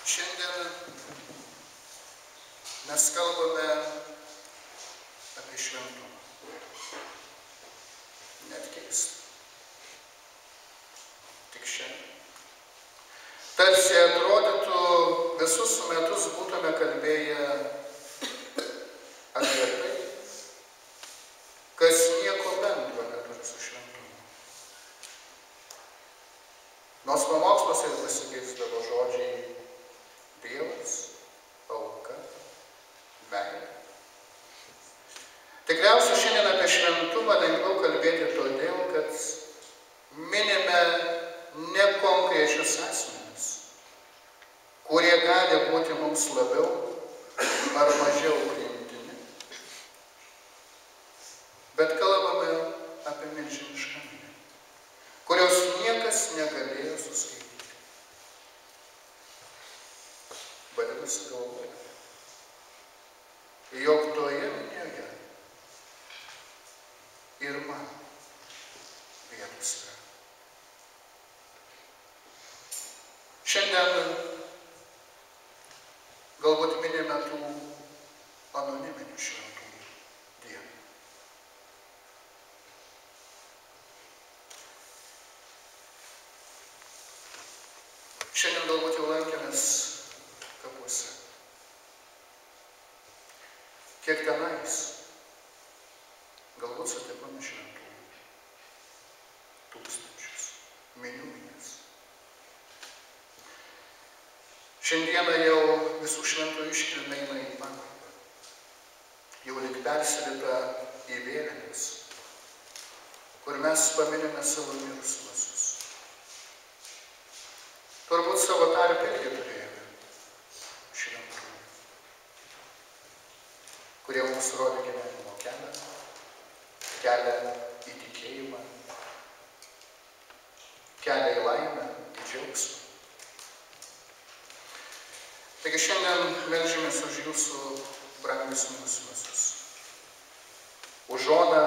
Šiandien mes kalbame apie šventumą. Net keista. Tik šiandien. Tarsi atrodytų, visus metus būtume kalbėję apie tai, kas nieko bendro neturi su šventumu. Nors pamoksluose ir pasikeisdavo žodžiai Dievas, auka, meilė. Tikriausiai šiandien apie šventumą lengviau kalbėti todėl, kad minime ne konkrečius asmenis, kurie gali būti mums labiau ar mažiau priimtini, bet kalbame apie milžinišką minią, kurios niekas negalėjo suskaityti. Vadinasi, galvoja, jog toje minioje ir man vietos yra. Šiandien galbūt minime tų anoniminių šventųjų dieną. Šiandien galbūt jau lankėmės kapuose. Kiek tenais galbūt sutikome šventųjų. Tūkstančius, minės. Šiandieną jau visų šventųjų iškilmė eina į pabaigą. Jau lyg persirita į vėlines, kur mes paminime savo mirusiuosius. Turbūt savo tarpe irgi turėjome šventųjų, kurie mums rodė gyvenimo kelią į tikėjimą, kelią į laimę, į džiaugsmą. Taigi šiandien meldžiamės už jūsų brangius mirusiuosius, už Oną,